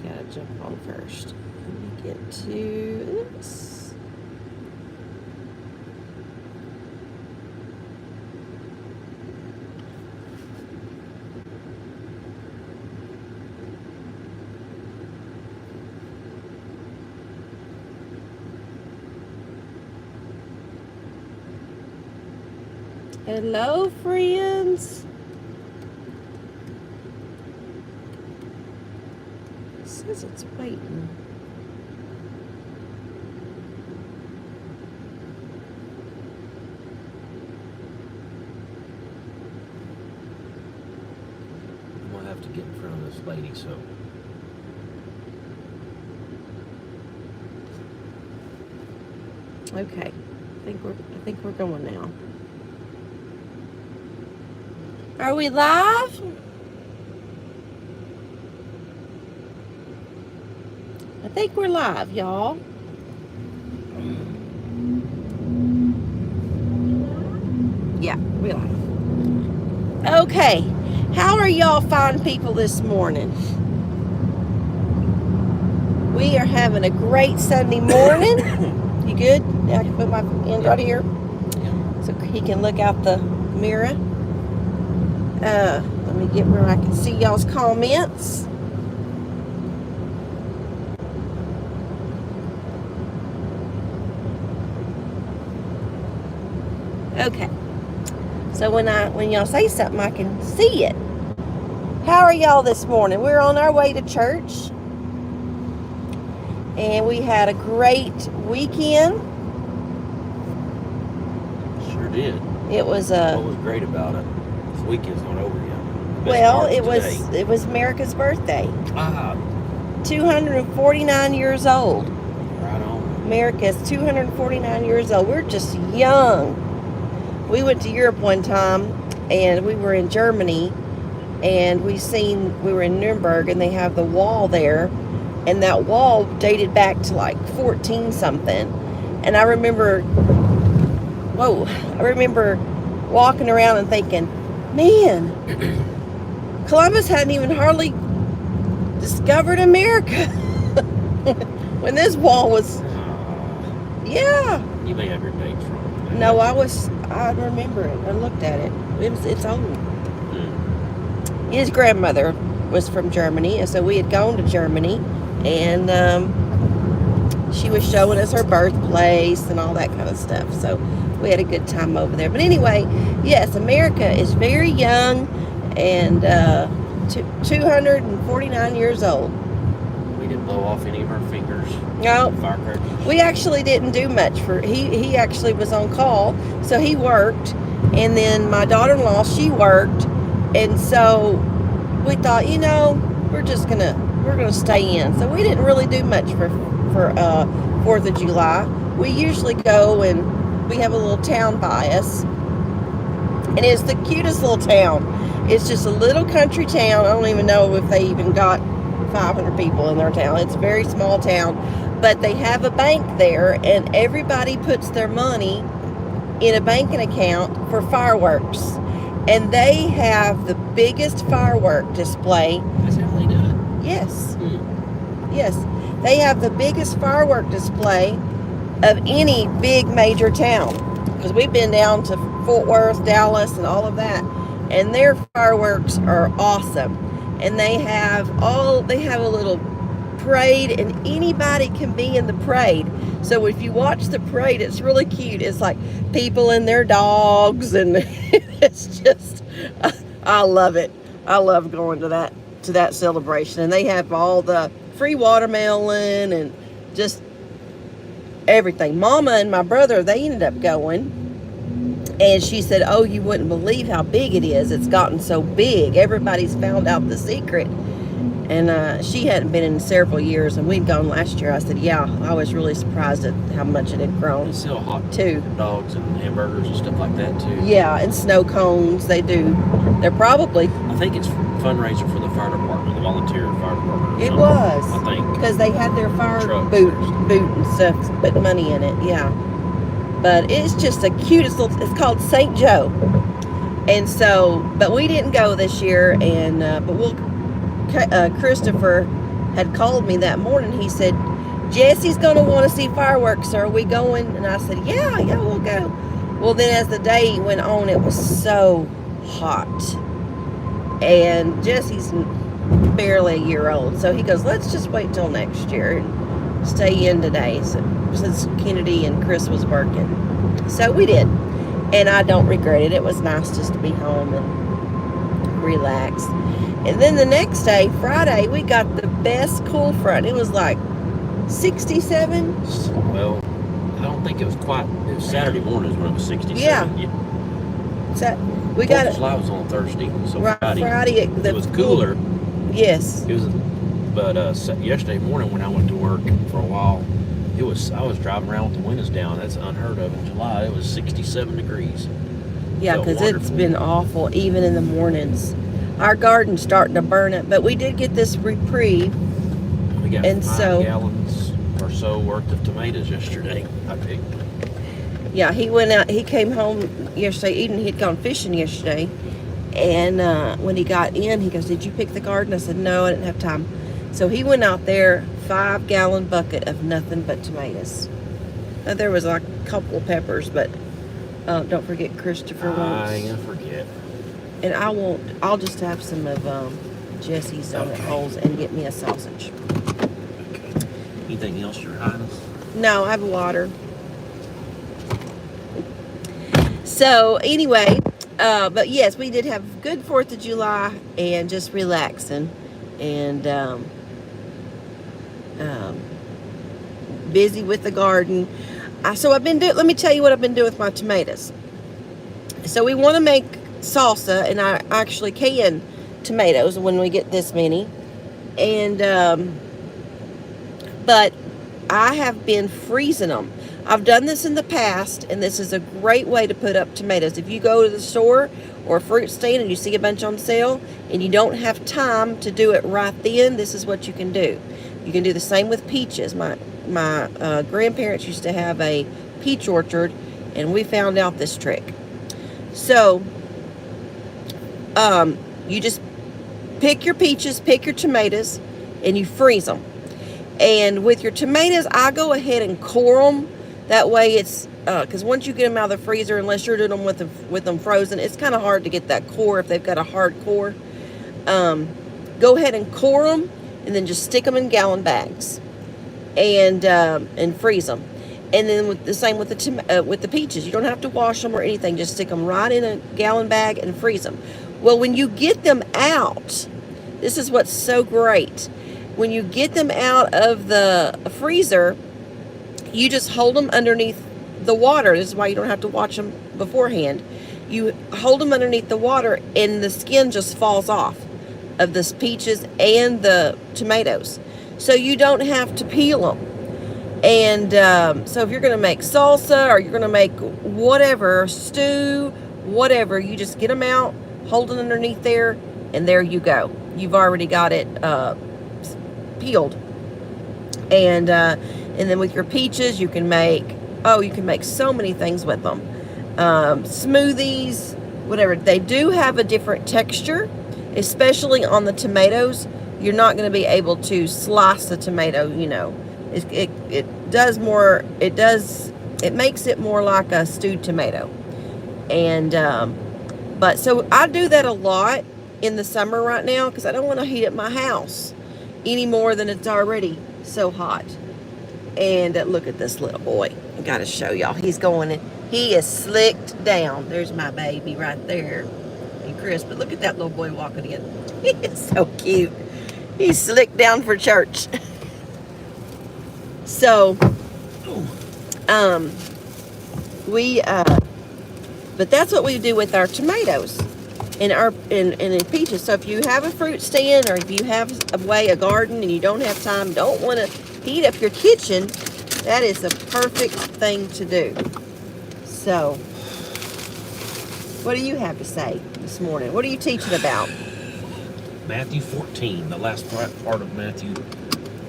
gotta jump on first. Let me get to this. Hello, friends. It says it's waiting. I'm gonna have to get in front of this lady, so. Okay, I think we're going now. Are we live? I think we're live, y'all. Yeah, we're live. Okay, how are y'all fine people this morning? We are having a great Sunday morning. You good? I can put my hand right here so he can look out the mirror. Let me get where I can see y'all's comments. Okay. So when y'all say something, I can see it. How are y'all this morning? We're on our way to church. And we had a great weekend. Sure did. It was What was great about it? This weekend's not over yet. Well, it was America's birthday. 249 years old. Right on. America is 249 years old. We're just young. We went to Europe one time, and we were in Germany, and we were in Nuremberg, and they have the wall there, and that wall dated back to like 14 something. And I remember walking around and thinking, man, Columbus hadn't even hardly discovered America when this wall was, yeah. You may have your dates wrong. No, I remember it. I looked at it. It's old. His grandmother was from Germany, and so we had gone to Germany, and she was showing us her birthplace and all that kind of stuff. So we had a good time over there. But anyway, yes, America is very young and 249 years old. We didn't blow off any of our fingers. No. Firecrackers. We actually didn't do much he actually was on call, so he worked, and then my daughter-in-law, she worked, and so we thought, we're gonna stay in. So we didn't really do much for 4th of July. We usually go, and we have a little town by us, and it's the cutest little town. It's just a little country town. I don't even know if they even got 500 people in their town. It's a very small town, but they have a bank there, and everybody puts their money in a banking account for fireworks, and they have the biggest firework display. That's how they do it? Yes. Yes, they have the biggest firework display of any big major town, because we've been down to Fort Worth, Dallas, and all of that, and their fireworks are awesome. And they have a little parade, and anybody can be in the parade. So if you watch the parade, it's really cute. It's like people and their dogs, and it's just, I love it. I love going to that celebration. And they have all the free watermelon and just everything. Mama and my brother, they ended up going, and she said, oh, you wouldn't believe how big it is. It's gotten so big. Everybody's found out the secret. And she hadn't been in several years, and we'd gone last year. I said, yeah, I was really surprised at how much it had grown. They sell hot too. Dogs and hamburgers and stuff like that too. Yeah, and snow cones. They do. They're probably. I think it's fundraiser for the fire department, the volunteer fire department. It was. I think. Because they had their fire Trucks. boot and stuff, put money in it. Yeah. But it's just the cutest little. It's called St. Joe. And so, but we didn't go this year, and but Christopher had called me that morning. He said, Jesse's going to want to see fireworks. Are we going? And I said, yeah, we'll go. Well, then as the day went on, it was so hot. And Jesse's barely a year old. So he goes, let's just wait till next year and stay in today. So, since Kennedy and Chris was working. So we did. And I don't regret it. It was nice just to be home and relax. And then the next day, Friday, we got the best cool front. It was like 67. Well, I don't think it was quite. It was Saturday morning when it was 67. Yeah. So we got it. July was on Thursday, so right, Friday it was cooler. Yes. It was, but yesterday morning when I went to work for a while, I was driving around with the windows down. That's unheard of in July. It was 67 degrees. Yeah, because it's been awful even in the mornings. Our garden's starting to burn up, but we did get this reprieve. We got 5 gallons or so worth of tomatoes yesterday. I picked. Yeah, he went out. He came home yesterday evening. He'd gone fishing yesterday, and when he got in, he goes, "Did you pick the garden?" I said, "No, I didn't have time." So he went out there, 5-gallon bucket of nothing but tomatoes. There was like a couple of peppers, but don't forget Christopher wants. I ain't gonna forget. And I won't. I'll just have some of Jesse's rolls and get me a sausage. Okay. Anything else, Your Highness? No, I have water. So anyway, but yes, we did have good 4th of July and just relaxing and busy with the garden. So I've been doing. Let me tell you what I've been doing with my tomatoes. So we want to make salsa, and I actually can tomatoes when we get this many, and but I have been freezing them. I've done this in the past, and this is a great way to put up tomatoes. If you go to the store or a fruit stand and you see a bunch on sale and you don't have time to do it right then, this is what you can do. You can do the same with peaches. My grandparents used to have a peach orchard, and we found out this trick. So you just pick your peaches, pick your tomatoes, and you freeze them. And with your tomatoes, I go ahead and core them. That way it's, because once you get them out of the freezer, unless you're doing them with them frozen, it's kind of hard to get that core if they've got a hard core. Go ahead and core them, and then just stick them in gallon bags, and freeze them. And then the same with the peaches. You don't have to wash them or anything. Just stick them right in a gallon bag and freeze them. Well, when you get them out, this is what's so great. When you get them out of the freezer, you just hold them underneath the water. This is why you don't have to watch them beforehand. You hold them underneath the water, and the skin just falls off of the peaches and the tomatoes. So you don't have to peel them. And so if you're going to make salsa, or you're going to make whatever, stew, whatever, you just get them out, hold it underneath there, and there you go. You've already got it peeled. And then with your peaches, you can make so many things with them. Smoothies, whatever. They do have a different texture, especially on the tomatoes. You're not going to be able to slice the tomato, you know. It makes it more like a stewed tomato. And but so I do that a lot in the summer right now, because I don't want to heat up my house any more than it's already so hot. And look at this little boy. I gotta show y'all. He's going in. He is slicked down. There's my baby right there, and Chris. But look at that little boy walking in. He is so cute. He's slicked down for church. So, but that's what we do with our tomatoes and and peaches. So if you have a fruit stand, or if you have a garden and you don't have time, don't want to heat up your kitchen, that is the perfect thing to do. So, what do you have to say this morning? What are you teaching about? Matthew 14, the last part of Matthew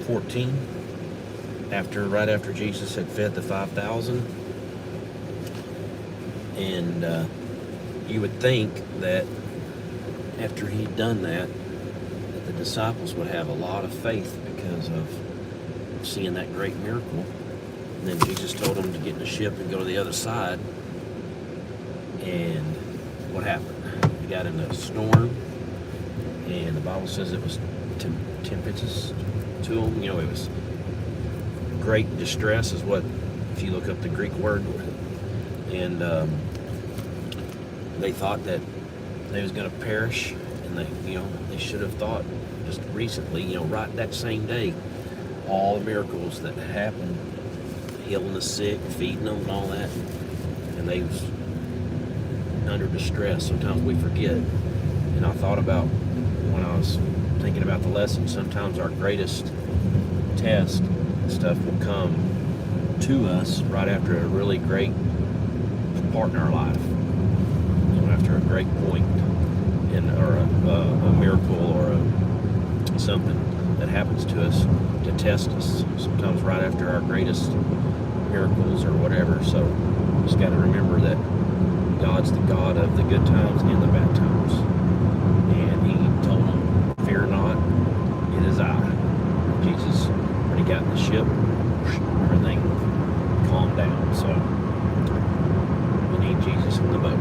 14. Right after Jesus had fed the 5,000, and you would think that after he'd done that, the disciples would have a lot of faith because of seeing that great miracle. And then Jesus told them to get in the ship and go to the other side. And what happened? They got in a storm, and the Bible says it was tempestuous to them. You know, it was great distress is what, if you look up the Greek word. And they thought that they was going to perish, and they should have thought just recently, right that same day, all the miracles that happened, healing the sick, feeding them and all that, and they was under distress. Sometimes we forget. And I thought about, when I was thinking about the lesson, sometimes our greatest test and stuff will come to us right after a really great part in our life, after a great point, or a miracle, or something that happens to us to test us. Sometimes right after our greatest miracles or whatever. So just got to remember that God's the God of the good times and the bad times. And he told them, fear not, it is I. Jesus, when he got in the ship, everything calmed down. So we need Jesus in the boat.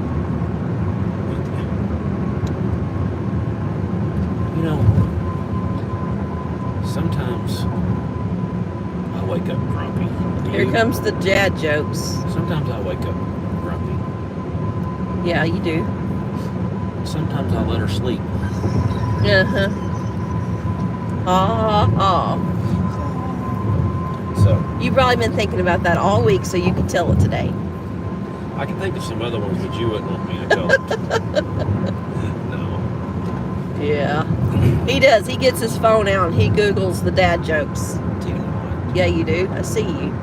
Sometimes I wake up grumpy. Here comes the dad jokes. Sometimes I wake up grumpy. Yeah, you do. Sometimes I let her sleep. Uh-huh. Oh. So You've probably been thinking about that all week, so you can tell it today. I can think of some other ones, but you wouldn't want me to tell it. No. Yeah. He does. He gets his phone out and he Googles the dad jokes. Do not. Yeah, you do. I see you.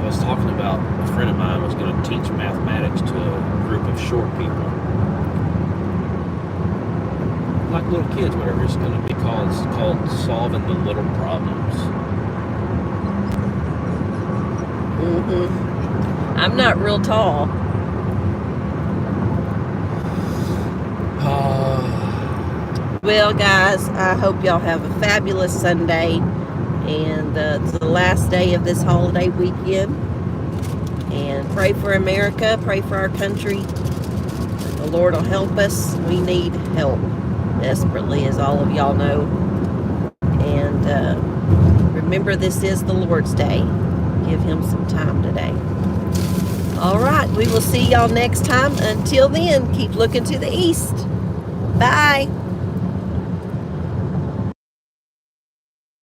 I was talking about a friend of mine was going to teach mathematics to a group of short people. Like little kids, whatever. It's going to be called. It's called solving the little problems. Mm-hmm. I'm not real tall. Well, guys, I hope y'all have a fabulous Sunday, and it's the last day of this holiday weekend. And pray for America, pray for our country. The Lord will help us. We need help desperately, as all of y'all know. And remember, this is the Lord's Day. Give him some time today. All right, we will see y'all next time. Until then, keep looking to the east. Bye.